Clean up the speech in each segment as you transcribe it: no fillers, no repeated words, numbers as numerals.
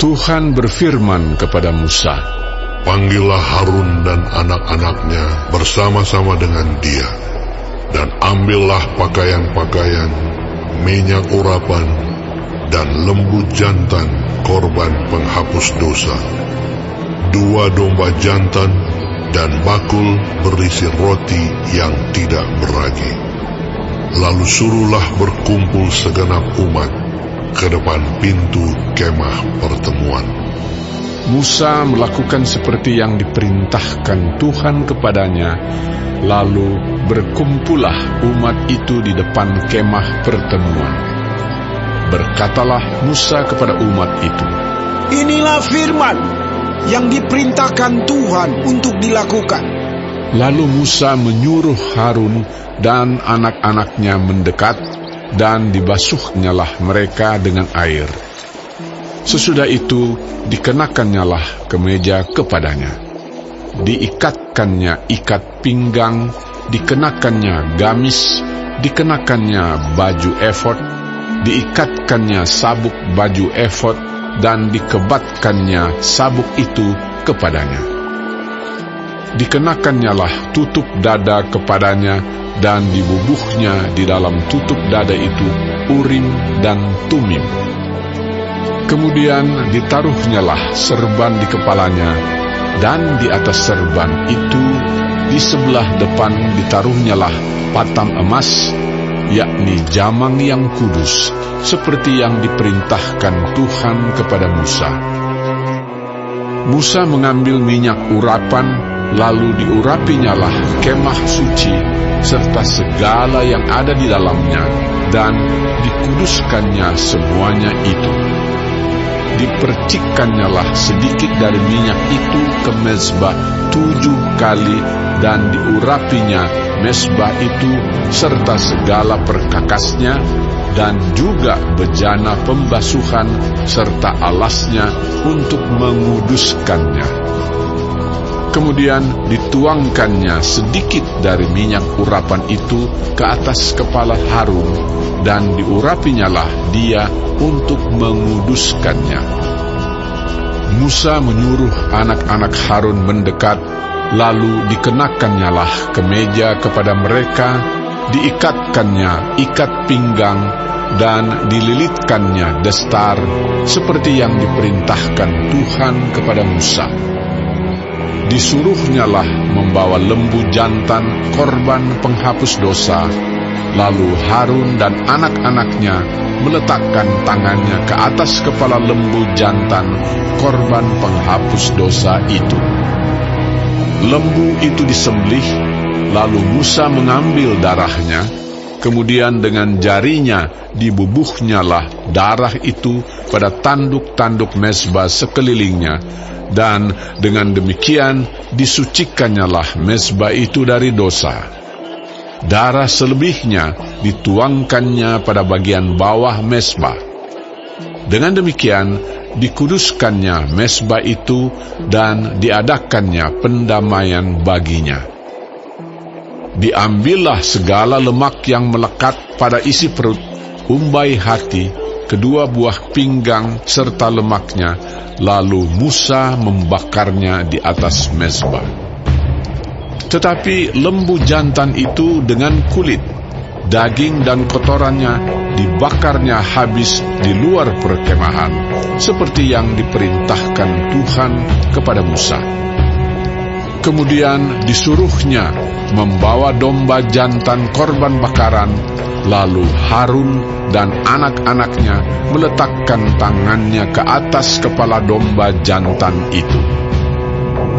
Tuhan berfirman kepada Musa, "Panggillah Harun dan anak-anaknya bersama-sama dengan dia, dan ambillah pakaian-pakaian, minyak urapan, dan lembu jantan korban penghapus dosa, 2 domba jantan, dan bakul berisi roti yang tidak beragi. Lalu suruhlah berkumpul segenap umat ke depan pintu kemah pertemuan." Musa melakukan seperti yang diperintahkan Tuhan kepadanya, lalu berkumpullah umat itu di depan kemah pertemuan. Berkatalah Musa kepada umat itu, "Inilah firman yang diperintahkan Tuhan untuk dilakukan." Lalu Musa menyuruh Harun dan anak-anaknya mendekat, dan dibasuhnyalah mereka dengan air. Sesudah itu dikenakannya kemeja kepadanya, diikatkannya ikat pinggang, dikenakannya gamis, dikenakannya baju efod, diikatkannya sabuk baju efod, dan dikebatkannya sabuk itu kepadanya. Dikenakannya tutup dada kepadanya, dan dibubuhnya di dalam tutup dada itu Urim dan Tumim. Kemudian ditaruhnyalah serban di kepalanya, dan di atas serban itu di sebelah depan ditaruhnyalah patam emas, yakni jamang yang kudus, seperti yang diperintahkan Tuhan kepada Musa. Musa mengambil minyak urapan, lalu diurapinyalah kemah suci, serta segala yang ada di dalamnya, dan dikuduskannya semuanya itu. Dipercikkannyalah sedikit dari minyak itu ke mezbah 7 kali, dan diurapinya mezbah itu serta segala perkakasnya, dan juga bejana pembasuhan serta alasnya untuk menguduskannya. Kemudian dituangkannya sedikit dari minyak urapan itu ke atas kepala Harun, dan diurapinyalah dia untuk menguduskannya. Musa menyuruh anak-anak Harun mendekat, lalu dikenakannya kemeja kepada mereka, diikatkannya ikat pinggang, dan dililitkannya destar, seperti yang diperintahkan Tuhan kepada Musa. Disuruhnyalah membawa lembu jantan korban penghapus dosa, lalu Harun dan anak-anaknya meletakkan tangannya ke atas kepala lembu jantan korban penghapus dosa itu. Lembu itu disembelih, lalu Musa mengambil darahnya, kemudian dengan jarinya dibubuhnyalah darah itu pada tanduk-tanduk mezbah sekelilingnya, dan dengan demikian disucikannyalah mezbah itu dari dosa. Darah selebihnya dituangkannya pada bagian bawah mezbah. Dengan demikian dikuduskannya mezbah itu, dan diadakannya pendamaian baginya. Diambillah segala lemak yang melekat pada isi perut, umbai hati, kedua buah pinggang serta lemaknya, lalu Musa membakarnya di atas mezbah. Tetapi lembu jantan itu dengan kulit, daging dan kotorannya dibakarnya habis di luar perkemahan, seperti yang diperintahkan Tuhan kepada Musa. Kemudian disuruhnya membawa domba jantan korban bakaran, lalu Harun dan anak-anaknya meletakkan tangannya ke atas kepala domba jantan itu.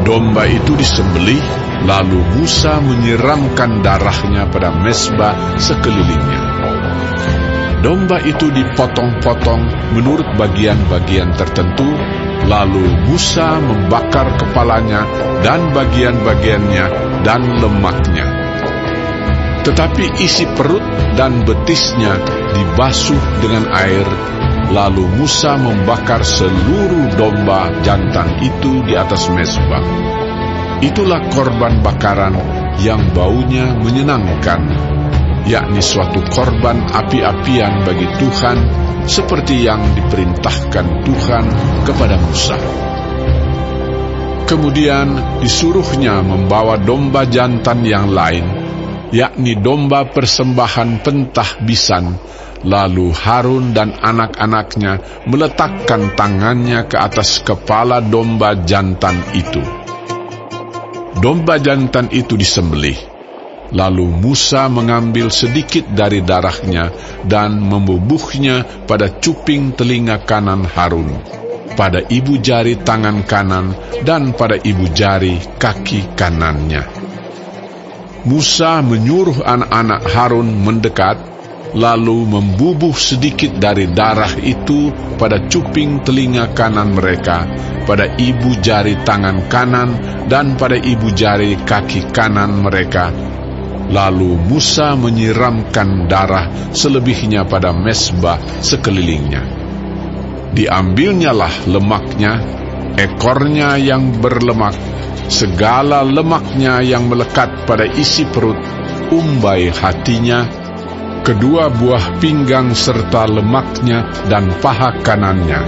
Domba itu disembelih, lalu Musa menyiramkan darahnya pada mezbah sekelilingnya. Domba itu dipotong-potong menurut bagian-bagian tertentu, lalu Musa membakar kepalanya dan bagian-bagiannya dan lemaknya. Tetapi isi perut dan betisnya dibasuh dengan air, lalu Musa membakar seluruh domba jantan itu di atas mezbah. Itulah korban bakaran yang baunya menyenangkan, yakni suatu korban api-apian bagi Tuhan, seperti yang diperintahkan Tuhan kepada Musa. Kemudian disuruhnya membawa domba jantan yang lain, yakni domba persembahan pentahbisan. Lalu Harun dan anak-anaknya meletakkan tangannya ke atas kepala domba jantan itu. Domba jantan itu disembelih. Lalu Musa mengambil sedikit dari darahnya dan membubuhnya pada cuping telinga kanan Harun, pada ibu jari tangan kanan, dan pada ibu jari kaki kanannya. Musa menyuruh anak-anak Harun mendekat, lalu membubuh sedikit dari darah itu pada cuping telinga kanan mereka, pada ibu jari tangan kanan, dan pada ibu jari kaki kanan mereka. Lalu Musa menyiramkan darah selebihnya pada mezbah sekelilingnya. Diambilnyalah lemaknya, ekornya yang berlemak, segala lemaknya yang melekat pada isi perut, umbai hatinya, kedua buah pinggang serta lemaknya dan paha kanannya.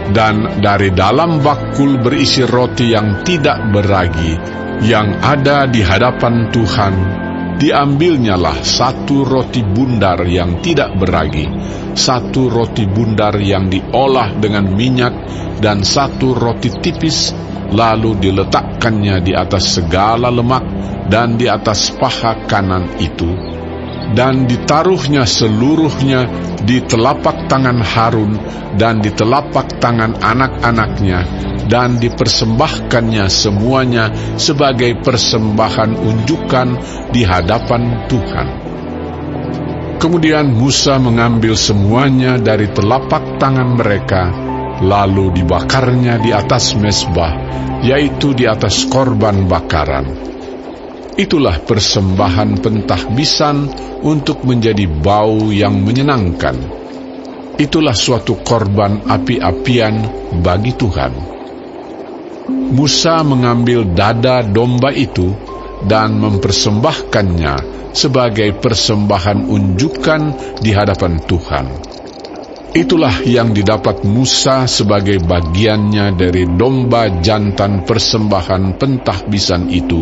Dan dari dalam bakul berisi roti yang tidak beragi, yang ada di hadapan Tuhan, diambilnyalah satu roti bundar yang tidak beragi, satu roti bundar yang diolah dengan minyak, dan satu roti tipis, lalu diletakkannya di atas segala lemak dan di atas paha kanan itu, dan ditaruhnya seluruhnya di telapak tangan Harun dan di telapak tangan anak-anaknya, dan dipersembahkannya semuanya sebagai persembahan unjukan di hadapan Tuhan. Kemudian Musa mengambil semuanya dari telapak tangan mereka, lalu dibakarnya di atas mezbah, yaitu di atas korban bakaran. Itulah persembahan pentahbisan untuk menjadi bau yang menyenangkan. Itulah suatu korban api-apian bagi Tuhan. Musa mengambil dada domba itu dan mempersembahkannya sebagai persembahan unjukan di hadapan Tuhan. Itulah yang didapat Musa sebagai bagiannya dari domba jantan persembahan pentahbisan itu,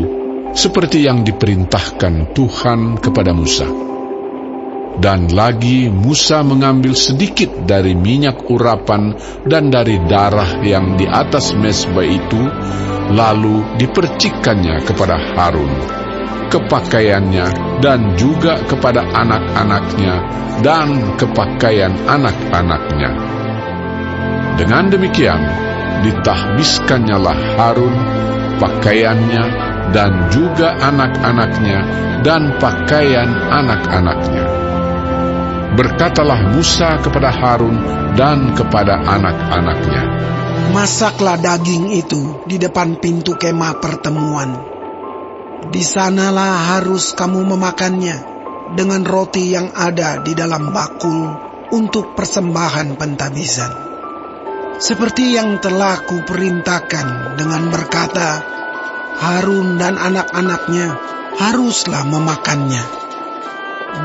seperti yang diperintahkan Tuhan kepada Musa. Dan lagi Musa mengambil sedikit dari minyak urapan dan dari darah yang di atas mezbah itu, lalu dipercikkannya kepada Harun, ke pakaiannya, dan juga kepada anak-anaknya dan ke pakaian anak-anaknya. Dengan demikian ditahbiskannya Harun, pakaiannya, dan juga anak-anaknya dan pakaian anak-anaknya. Berkatalah Musa kepada Harun dan kepada anak-anaknya, Masaklah daging itu di depan pintu kemah pertemuan. Di sanalah harus kamu memakannya dengan roti yang ada di dalam bakul untuk persembahan pentahbisan. Seperti yang telah kuperintahkan dengan berkata, Harun dan anak-anaknya haruslah memakannya.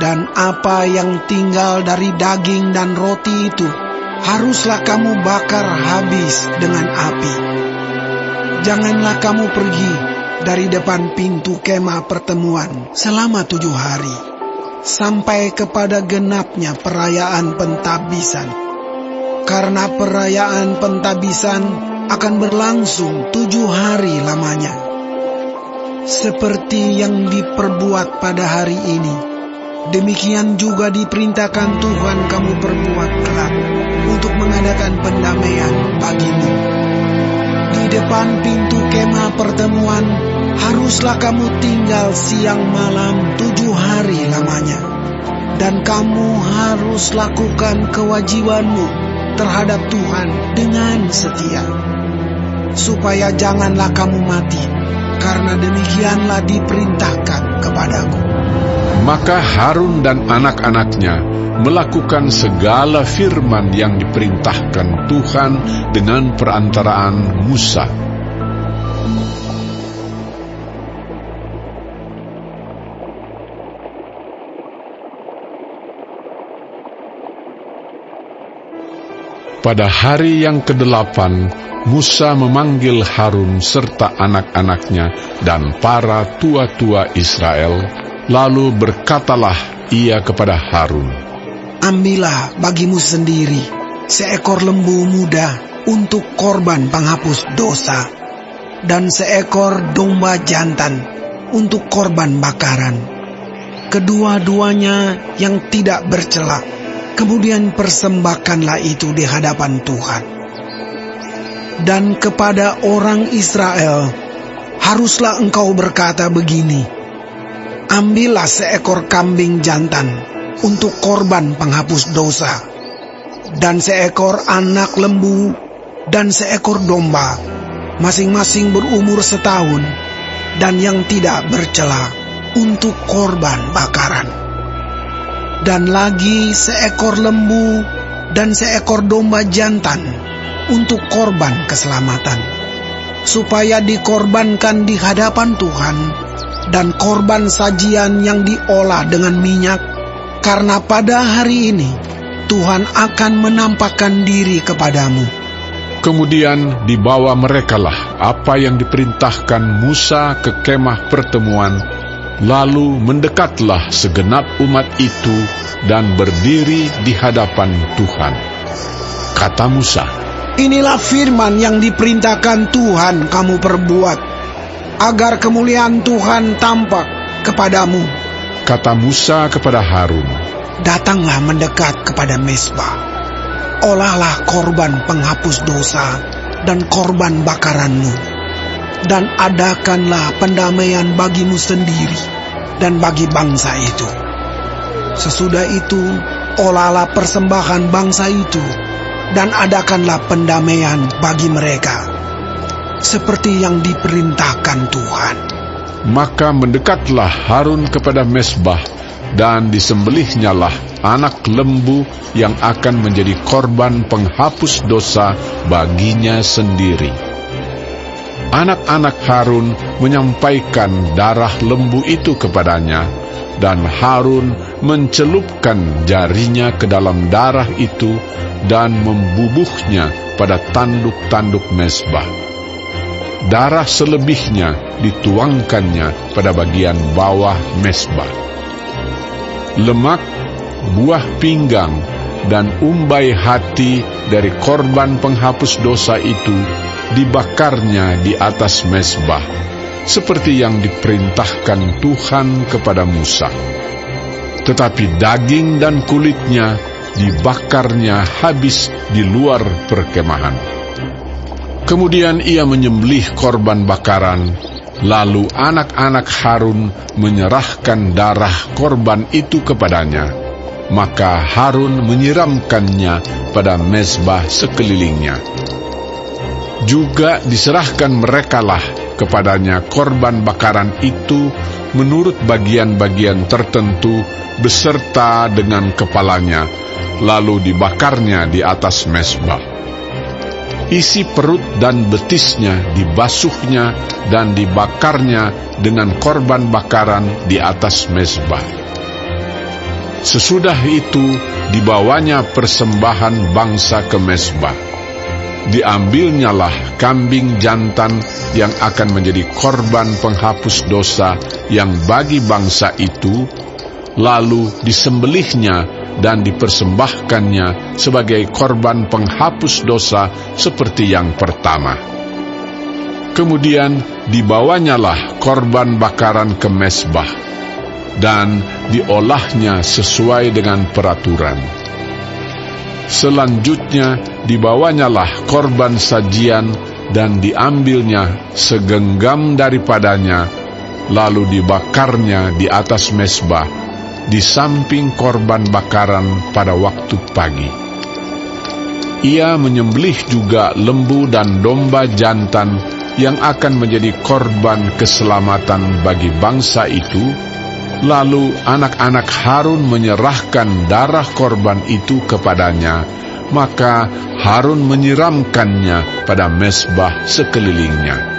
Dan apa yang tinggal dari daging dan roti itu haruslah kamu bakar habis dengan api. Janganlah kamu pergi dari depan pintu kemah pertemuan selama 7 hari, sampai kepada genapnya perayaan pentahbisan. Karena perayaan pentahbisan akan berlangsung 7 hari lamanya. Seperti yang diperbuat pada hari ini, demikian juga diperintahkan Tuhan kamu perbuat kelak untuk mengadakan pendamaian bagimu. Di depan pintu kemah pertemuan haruslah kamu tinggal siang malam 7 hari lamanya. Dan kamu harus lakukan kewajibanmu terhadap Tuhan dengan setia, supaya janganlah kamu mati, karena demikianlah diperintahkan kepadaku. Maka Harun dan anak-anaknya melakukan segala firman yang diperintahkan Tuhan dengan perantaraan Musa. Pada hari yang ke-8, Musa memanggil Harun serta anak-anaknya dan para tua-tua Israel, lalu berkatalah ia kepada Harun, Ambillah bagimu sendiri seekor lembu muda untuk korban penghapus dosa, dan seekor domba jantan untuk korban bakaran, kedua-duanya yang tidak bercela. Kemudian persembahkanlah itu di hadapan Tuhan. Dan kepada orang Israel, haruslah engkau berkata begini, Ambillah seekor kambing jantan untuk korban penghapus dosa, dan seekor anak lembu, dan seekor domba, masing-masing berumur setahun, dan yang tidak bercela, untuk korban bakaran. Dan lagi seekor lembu dan seekor domba jantan untuk korban keselamatan, supaya dikorbankan di hadapan Tuhan, dan korban sajian yang diolah dengan minyak, karena pada hari ini Tuhan akan menampakkan diri kepadamu. Kemudian dibawa merekalah apa yang diperintahkan Musa ke kemah pertemuan. Lalu mendekatlah segenap umat itu dan berdiri di hadapan Tuhan. Kata Musa, Inilah firman yang diperintahkan Tuhan kamu perbuat, agar kemuliaan Tuhan tampak kepadamu. Kata Musa kepada Harun, Datanglah mendekat kepada mezbah, olahlah korban penghapus dosa dan korban bakaranmu, dan adakanlah pendamaian bagimu sendiri dan bagi bangsa itu. Sesudah itu, olahlah persembahan bangsa itu, dan adakanlah pendamaian bagi mereka, seperti yang diperintahkan Tuhan. maka mendekatlah Harun kepada mezbah, dan disembelihnyalah anak lembu yang akan menjadi korban penghapus dosa baginya sendiri. Anak-anak Harun menyampaikan darah lembu itu kepadanya, dan Harun mencelupkan jarinya ke dalam darah itu dan membubuhnya pada tanduk-tanduk mezbah. Darah selebihnya dituangkannya pada bagian bawah mezbah. Lemak, buah pinggang, dan umbai hati dari korban penghapus dosa itu dibakarnya di atas mezbah, seperti yang diperintahkan Tuhan kepada Musa. Tetapi daging dan kulitnya dibakarnya habis di luar perkemahan. Kemudian ia menyembelih korban bakaran, lalu anak-anak Harun menyerahkan darah korban itu kepadanya, maka Harun menyiramkannya pada mezbah sekelilingnya. Juga diserahkan merekalah kepadanya korban bakaran itu menurut bagian-bagian tertentu beserta dengan kepalanya, lalu dibakarnya di atas mezbah. Isi perut dan betisnya dibasuhnya dan dibakarnya dengan korban bakaran di atas mezbah. Sesudah itu dibawanya persembahan bangsa ke mezbah. Diambilnyalah kambing jantan yang akan menjadi korban penghapus dosa yang bagi bangsa itu, lalu disembelihnya dan dipersembahkannya sebagai korban penghapus dosa seperti yang pertama. Kemudian dibawanyalah korban bakaran ke mezbah, dan diolahnya sesuai dengan peraturan. Selanjutnya dibawanyalah korban sajian dan diambilnya segenggam daripadanya, lalu dibakarnya di atas mezbah di samping korban bakaran pada waktu pagi. Ia menyembelih juga lembu dan domba jantan yang akan menjadi korban keselamatan bagi bangsa itu. Lalu anak-anak Harun menyerahkan darah korban itu kepadanya, maka Harun menyiramkannya pada mezbah sekelilingnya.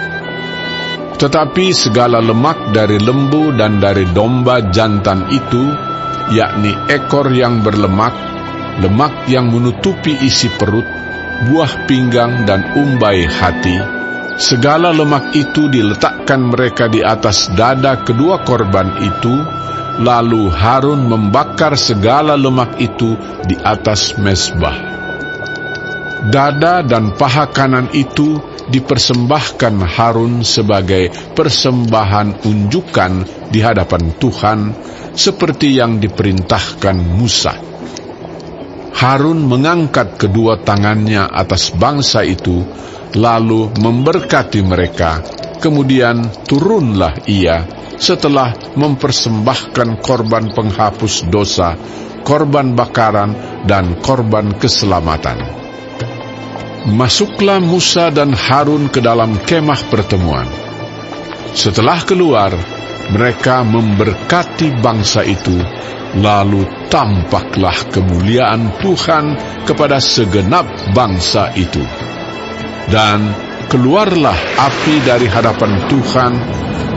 Tetapi segala lemak dari lembu dan dari domba jantan itu, yakni ekor yang berlemak, lemak yang menutupi isi perut, buah pinggang dan umbai hati. Segala lemak itu diletakkan mereka di atas dada kedua korban itu, lalu Harun membakar segala lemak itu di atas mezbah. Dada dan paha kanan itu dipersembahkan Harun sebagai persembahan unjukan di hadapan Tuhan, seperti yang diperintahkan Musa. Harun mengangkat kedua tangannya atas bangsa itu, lalu memberkati mereka. Kemudian turunlah ia setelah mempersembahkan korban penghapus dosa, korban bakaran, dan korban keselamatan. Masuklah Musa dan Harun ke dalam kemah pertemuan. Setelah keluar, mereka memberkati bangsa itu, lalu tampaklah kemuliaan Tuhan kepada segenap bangsa itu. Dan keluarlah api dari hadapan Tuhan,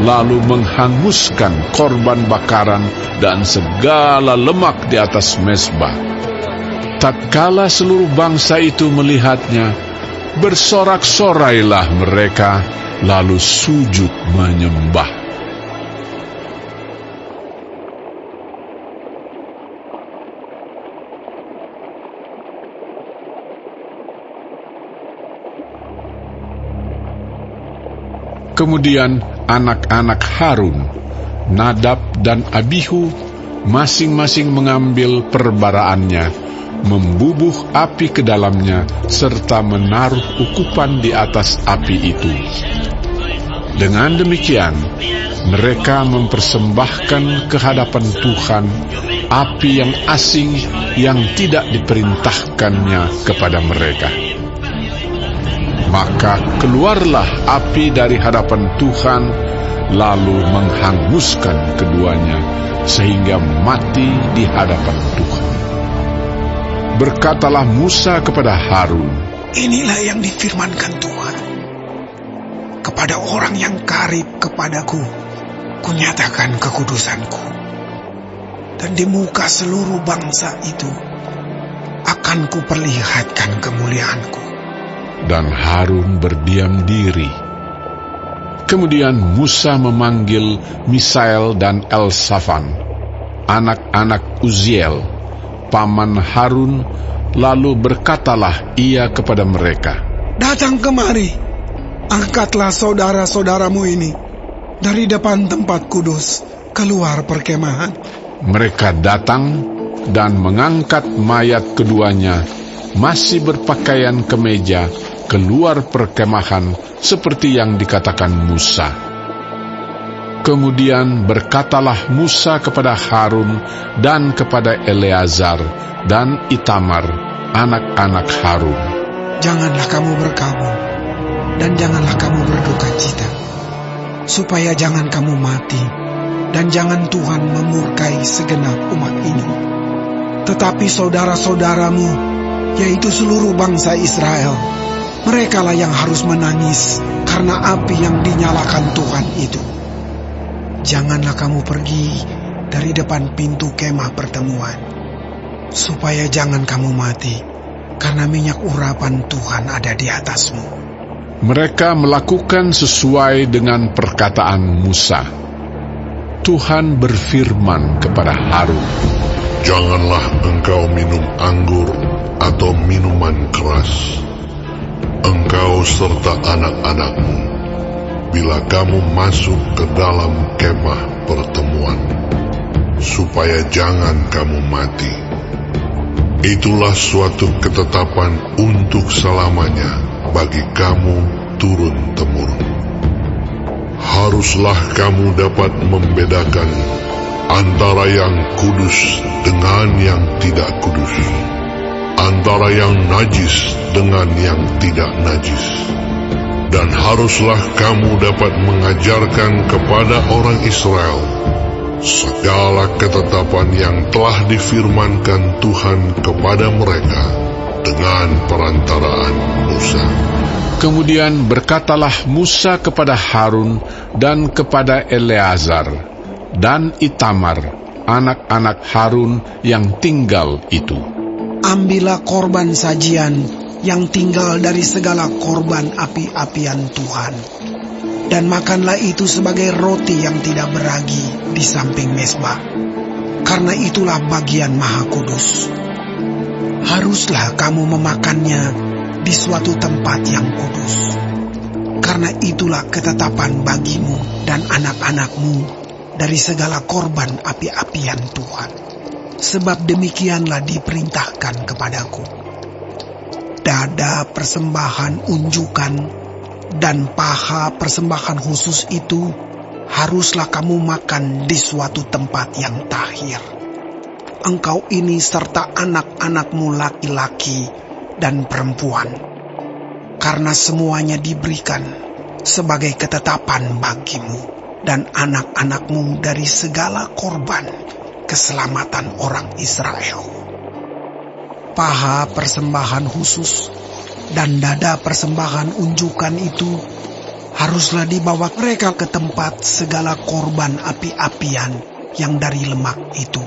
lalu menghanguskan korban bakaran dan segala lemak di atas mezbah. Tatkala seluruh bangsa itu melihatnya, bersorak-sorailah mereka, lalu sujud menyembah. Kemudian anak-anak Harun, Nadab dan Abihu, masing-masing mengambil perbaraannya, membubuh api ke dalamnya, serta menaruh ukupan di atas api itu. Dengan demikian, mereka mempersembahkan ke hadapan Tuhan api yang asing yang tidak diperintahkannya kepada mereka. Maka keluarlah api dari hadapan Tuhan, lalu menghanguskan keduanya, sehingga mati di hadapan Tuhan. Berkatalah Musa kepada Harun, Inilah yang difirmankan Tuhan. Kepada orang yang karib kepadaku, kunyatakan kekudusanku. Dan di muka seluruh bangsa itu, akan kuperlihatkan kemuliaanku. Dan Harun berdiam diri. Kemudian Musa memanggil Misael dan Elsafan, anak-anak Uziel, paman Harun, lalu berkatalah ia kepada mereka, Datang kemari, angkatlah saudara-saudaramu ini dari depan tempat kudus keluar perkemahan. Mereka datang dan mengangkat mayat keduanya, masih berpakaian kemeja, keluar perkemahan seperti yang dikatakan Musa. Kemudian berkatalah Musa kepada Harun dan kepada Eleazar dan Itamar, anak-anak Harun, Janganlah kamu berkabung, dan janganlah kamu berduka cita, supaya jangan kamu mati, dan jangan Tuhan memurkai segenap umat ini. Tetapi saudara-saudaramu, yaitu seluruh bangsa Israel, merekalah yang harus menangis karena api yang dinyalakan Tuhan itu. Janganlah kamu pergi dari depan pintu kemah pertemuan, supaya jangan kamu mati, karena minyak urapan Tuhan ada di atasmu. Mereka melakukan sesuai dengan perkataan Musa. Tuhan berfirman kepada Harun, Janganlah engkau minum anggur atau minuman keras, engkau serta anak-anakmu, bila kamu masuk ke dalam kemah pertemuan, supaya jangan kamu mati. Itulah suatu ketetapan untuk selamanya bagi kamu turun-temurun. Haruslah kamu dapat membedakan antara yang kudus dengan yang tidak kudus, antara yang najis dengan yang tidak najis. Dan haruslah kamu dapat mengajarkan kepada orang Israel segala ketetapan yang telah difirmankan Tuhan kepada mereka dengan perantaraan Musa. Kemudian berkatalah Musa kepada Harun dan kepada Eleazar dan Itamar, anak-anak Harun yang tinggal itu, Ambillah korban sajian yang tinggal dari segala korban api-apian Tuhan. Dan makanlah itu sebagai roti yang tidak beragi di samping mezbah, karena itulah bagian maha kudus. Haruslah kamu memakannya di suatu tempat yang kudus, karena itulah ketetapan bagimu dan anak-anakmu dari segala korban api-apian Tuhan. Sebab demikianlah diperintahkan kepadaku. Dada persembahan unjukan dan paha persembahan khusus itu haruslah kamu makan di suatu tempat yang tahir. Engkau ini serta anak-anakmu laki-laki dan perempuan, karena semuanya diberikan sebagai ketetapan bagimu dan anak-anakmu dari segala korban keselamatan orang Israel. Paha persembahan khusus dan dada persembahan unjukan itu haruslah dibawa mereka ke tempat segala korban api-apian yang dari lemak itu,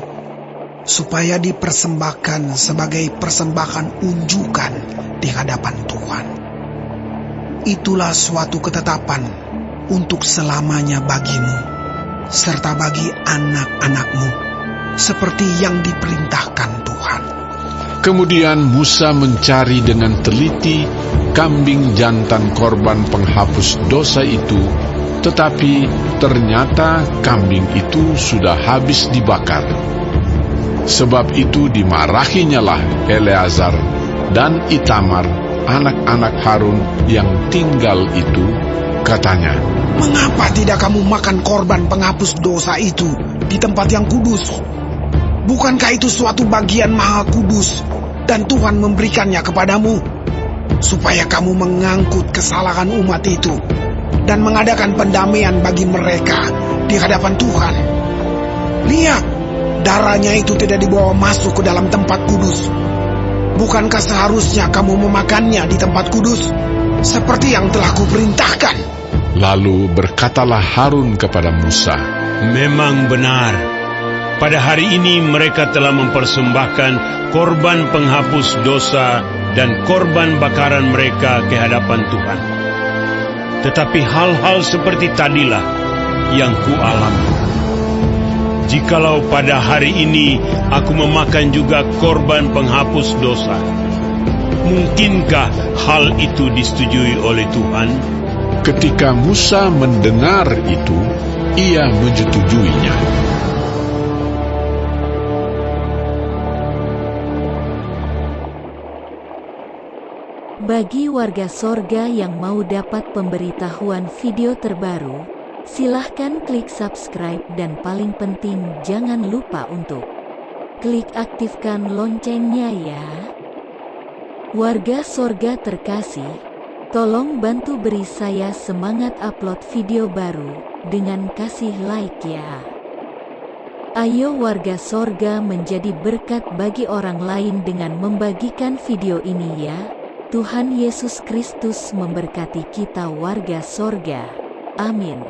supaya dipersembahkan sebagai persembahan unjukan di hadapan Tuhan. Itulah suatu ketetapan untuk selamanya bagimu, serta bagi anak-anakmu, seperti yang diperintahkan Tuhan. Kemudian Musa mencari dengan teliti kambing jantan korban penghapus dosa itu, tetapi ternyata kambing itu sudah habis dibakar. Sebab itu dimarahinyalah Eleazar dan Itamar, anak-anak Harun yang tinggal itu, katanya, "Mengapa tidak kamu makan korban penghapus dosa itu di tempat yang kudus? Bukankah itu suatu bagian maha kudus dan Tuhan memberikannya kepadamu, supaya kamu mengangkut kesalahan umat itu dan mengadakan pendamaian bagi mereka di hadapan Tuhan? Lihat, darahnya itu tidak dibawa masuk ke dalam tempat kudus. Bukankah seharusnya kamu memakannya di tempat kudus, seperti yang telah kuperintahkan?" Lalu berkatalah Harun kepada Musa, "Memang benar. Pada hari ini mereka telah mempersembahkan korban penghapus dosa dan korban bakaran mereka ke hadapan Tuhan. Tetapi hal-hal seperti tadilah yang kualami. Jikalau pada hari ini aku memakan juga korban penghapus dosa, mungkinkah hal itu disetujui oleh Tuhan?" Ketika Musa mendengar itu, ia menyetujuinya. Bagi warga sorga yang mau dapat pemberitahuan video terbaru, silahkan klik subscribe dan paling penting jangan lupa untuk klik aktifkan loncengnya ya. Warga sorga terkasih, tolong bantu beri saya semangat upload video baru dengan kasih like ya. Ayo warga sorga menjadi berkat bagi orang lain dengan membagikan video ini ya. Tuhan Yesus Kristus memberkati kita warga sorga. Amin.